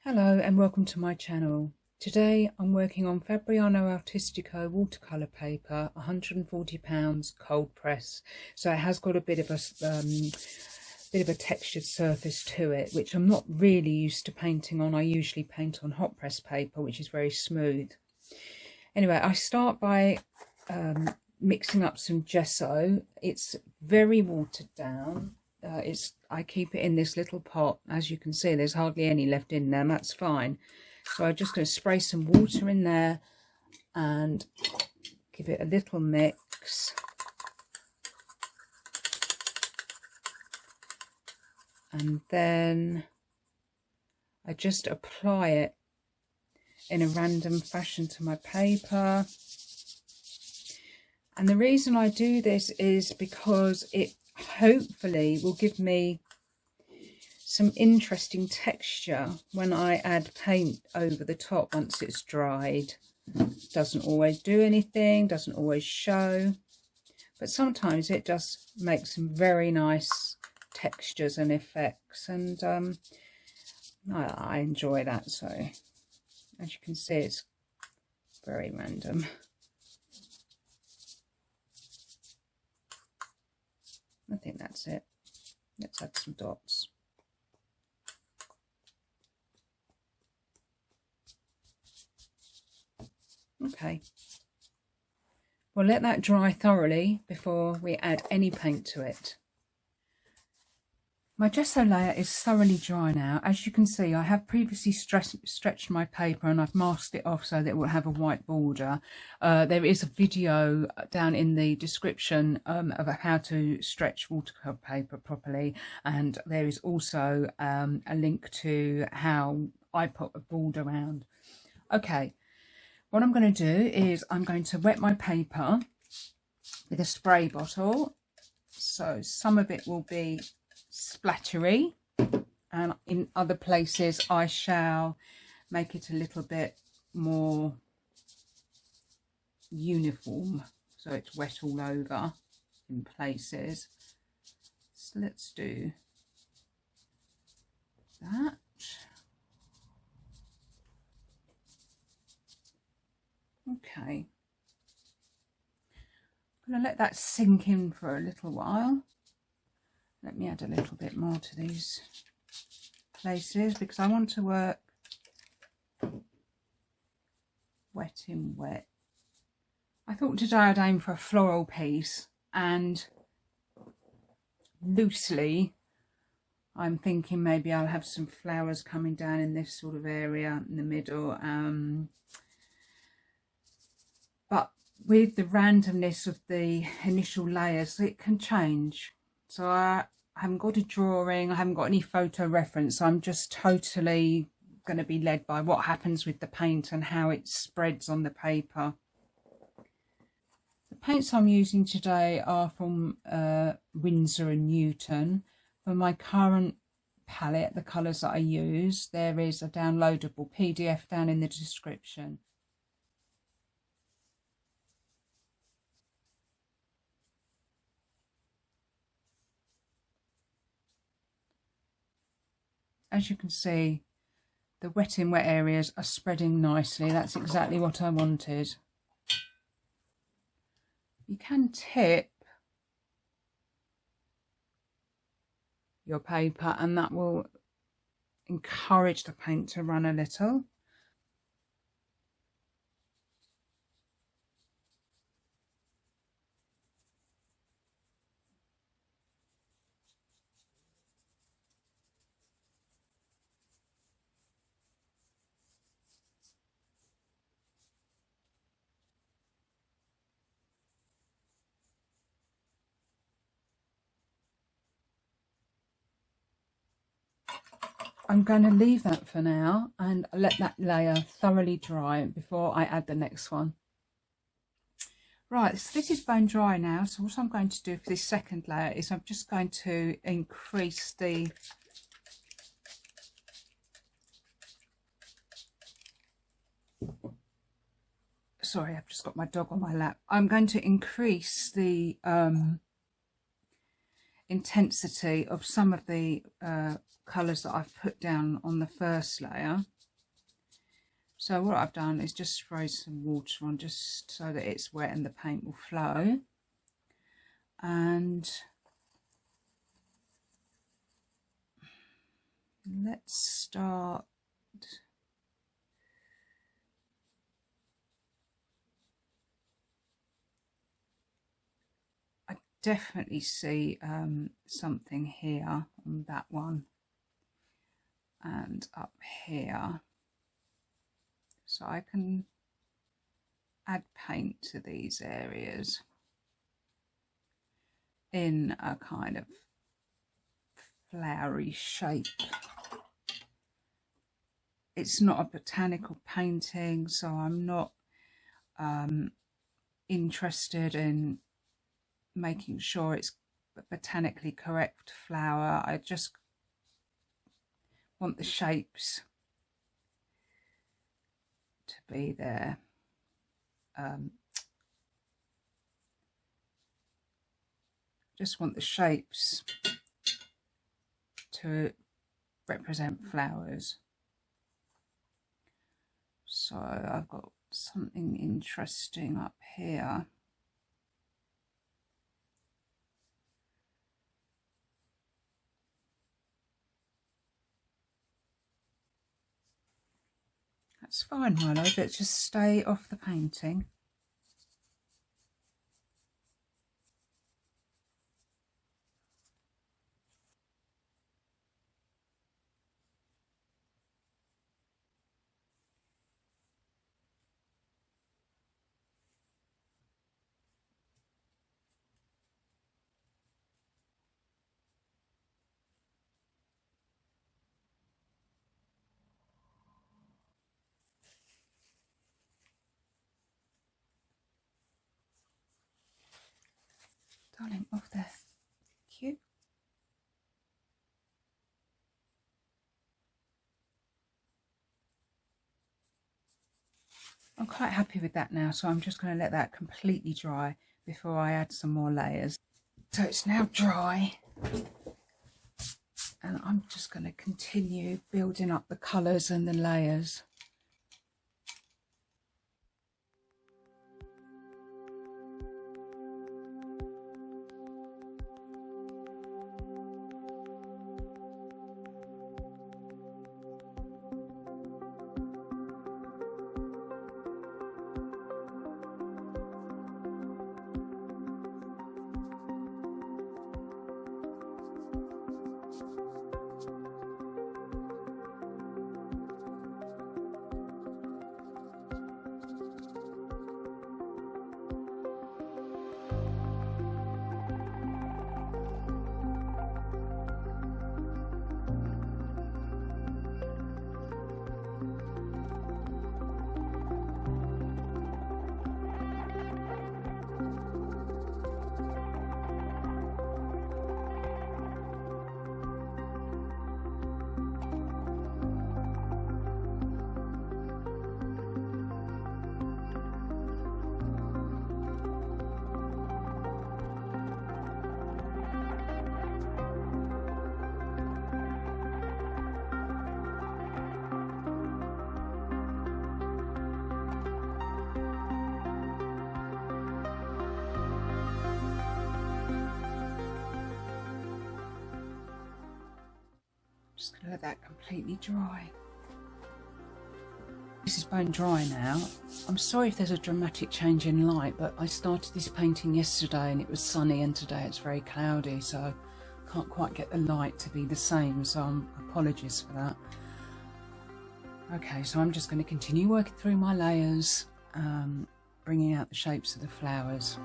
Hello and welcome to my channel. Today I'm working on Fabriano Artistico watercolour paper, £140 cold press. So it has got a bit of a textured surface to it, which I'm not really used to painting on. I usually paint on hot press paper, which is very smooth. Anyway, I start by mixing up some gesso. It's very watered down. I keep it in this little pot. As you can see, there's hardly any left in there, and that's fine. So I'm just going to spray some water in there and give it a little mix. And then I just apply it in a random fashion to my paper. And the reason I do this is because it hopefully will give me some interesting texture when I add paint over the top once it's dried. Doesn't always do anything, doesn't always show, but sometimes it does make some very nice textures and effects, and I enjoy that. So as you can see, it's very random. I think that's it. Let's add some dots. Okay. We'll let that dry thoroughly before we add any paint to it. My gesso layer is thoroughly dry now. As you can see, I have previously stretched my paper and I've masked it off so that it will have a white border. There is a video down in the description of how to stretch watercolour paper properly, and there is also a link to how I put a border around. Okay, what I'm going to do is I'm going to wet my paper with a spray bottle, so some of it will be splattery, and in other places I shall make it a little bit more uniform, so it's wet all over in places. So let's do that. Okay, I'm going to let that sink in for a little while. Let me add a little bit more to these places because I want to work wet in wet. I thought today I'd aim for a floral piece, and loosely I'm thinking maybe I'll have some flowers coming down in this sort of area in the middle. But with the randomness of the initial layers, it can change. So I haven't got a drawing, I haven't got any photo reference. I'm just totally going to be led by what happens with the paint and how it spreads on the paper. The paints I'm using today are from Winsor & Newton. For my current palette, the colours that I use, there is a downloadable PDF down in the description. As you can see, the wet in wet areas are spreading nicely. That's exactly what I wanted. You can tip your paper and that will encourage the paint to run a little. I'm going to leave that for now and let that layer thoroughly dry before I add the next one. Right, so this is bone dry now. So what I'm going to do for this second layer is I'm just going to increase the sorry, I've just got my dog on my lap. I'm going to increase the intensity of some of the colours that I've put down on the first layer. So what I've done is just spray some water on just so that it's wet and the paint will flow. And let's start. I definitely see something here on that one and up here. So I can add paint to these areas in a kind of flowery shape. It's not a botanical painting, so I'm not interested in making sure it's a botanically correct flower. I just want the shapes to be there. Just want the shapes to represent flowers. So I've got something interesting up here. That's fine, Milo, but just stay off the painting. Darling, off there. Cute. I'm quite happy with that now, so I'm just going to let that completely dry before I add some more layers. So it's now dry, and I'm just going to continue building up the colours and the layers. Just going to let that completely dry. This is bone dry now. I'm sorry if there's a dramatic change in light, but I started this painting yesterday and it was sunny, and today it's very cloudy, so I can't quite get the light to be the same, so apologies for that. Okay, so I'm just going to continue working through my layers, bringing out the shapes of the flowers.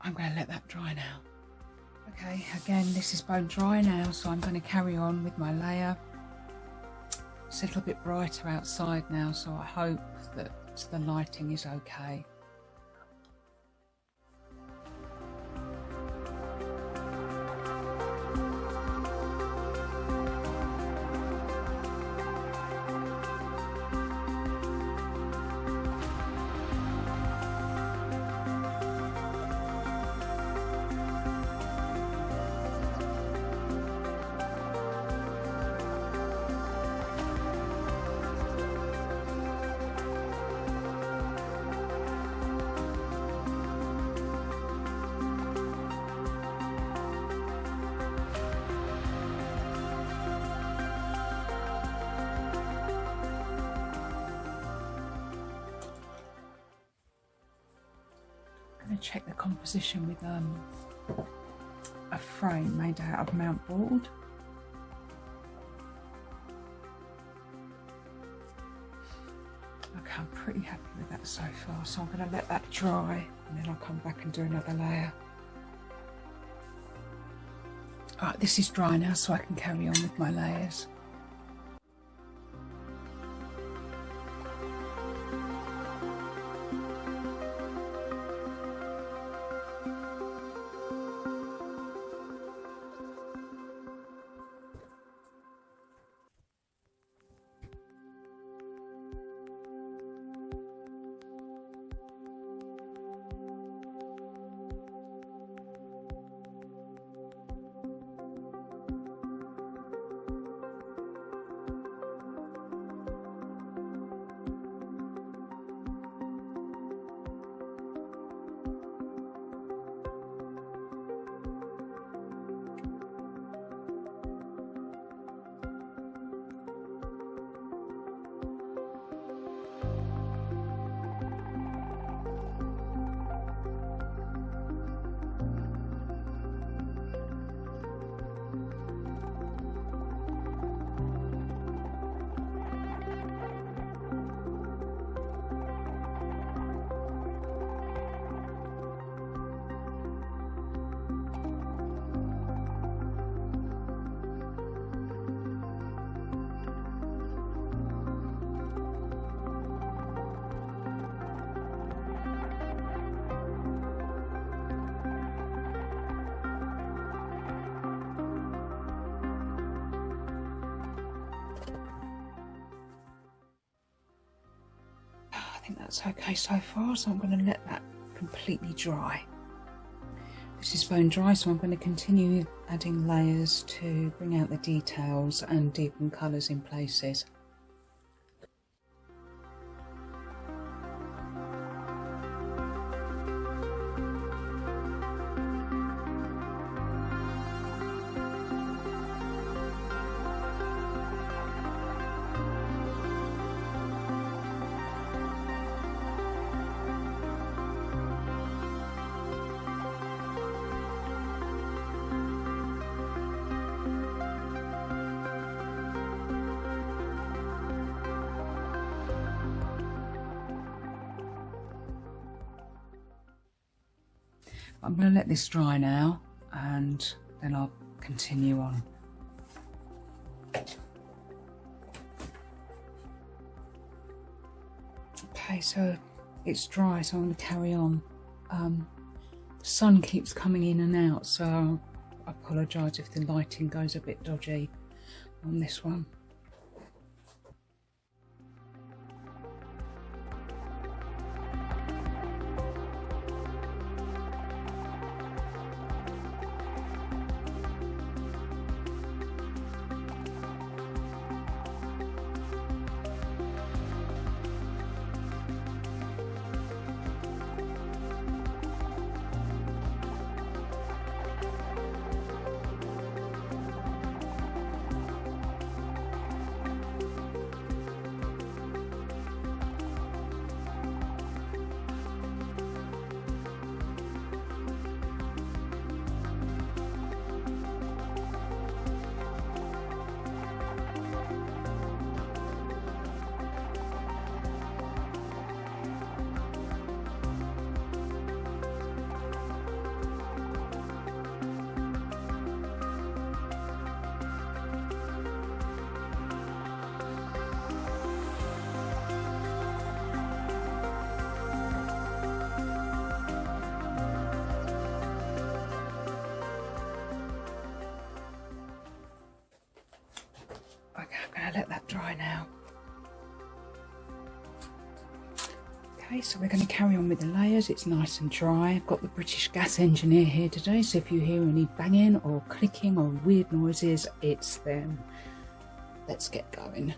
I'm going to let that dry now. Okay, again, this is bone dry now, so I'm going to carry on with my layer. It's a little bit brighter outside now, so I hope that the lighting is okay. Check the composition with a frame made out of mount board. Okay, I'm pretty happy with that so far, so I'm going to let that dry and then I'll come back and do another layer. Alright, this is dry now, so I can carry on with my layers. That's okay so far, so I'm going to let that completely dry. This is bone dry, so I'm going to continue adding layers to bring out the details and deepen colours in places. I'm going to let this dry now and then I'll continue on. Okay, so it's dry, so I'm going to carry on. The sun keeps coming in and out, so I apologise if the lighting goes a bit dodgy on this one. Okay, so we're going to carry on with the layers. It's nice and dry. I've got the British gas engineer here today, so if you hear any banging or clicking or weird noises, it's them. Let's get going.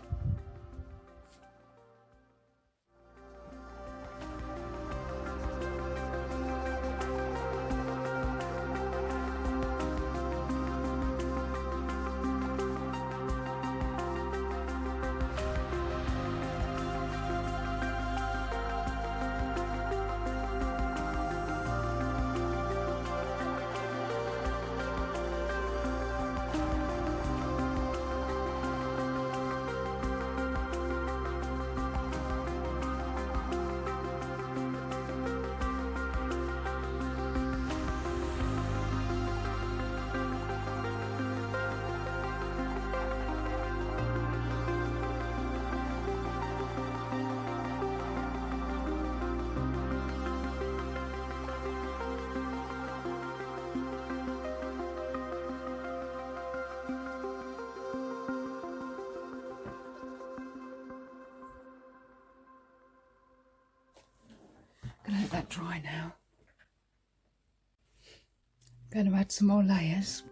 Gonna let that dry now. Going to add some more layers.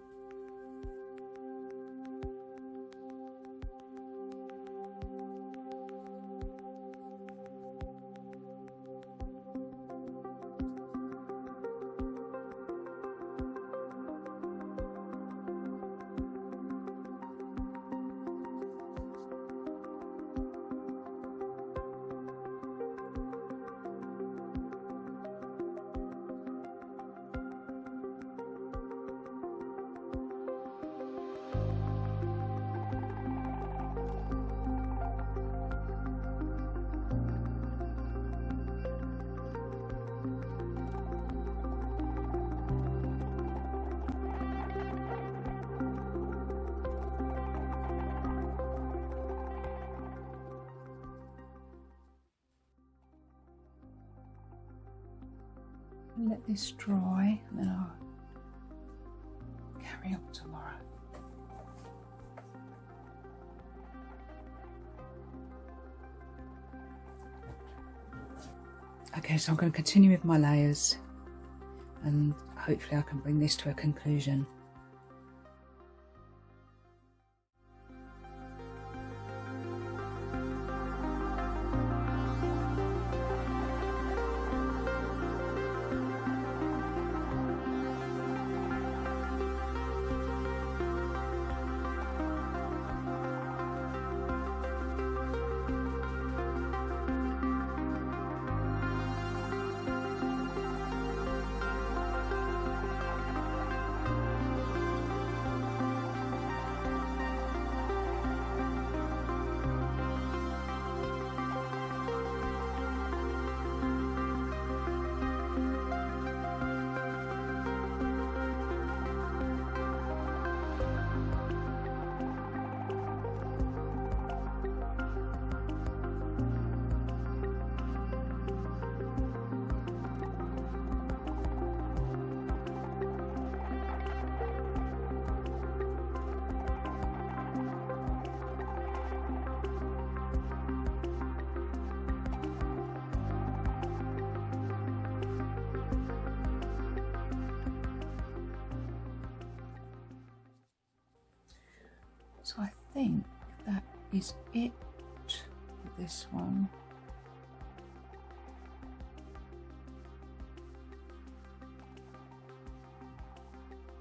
Let this dry and then I'll carry on tomorrow. Okay, so I'm going to continue with my layers and hopefully I can bring this to a conclusion. So I think that is it with this one.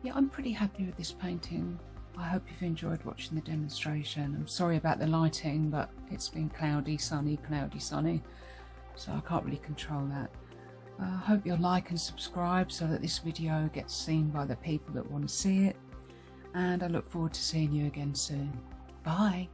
Yeah, I'm pretty happy with this painting. I hope you've enjoyed watching the demonstration. I'm sorry about the lighting, but it's been cloudy, sunny, so I can't really control that. I hope you'll like and subscribe so that this video gets seen by the people that want to see it. And I look forward to seeing you again soon. Bye.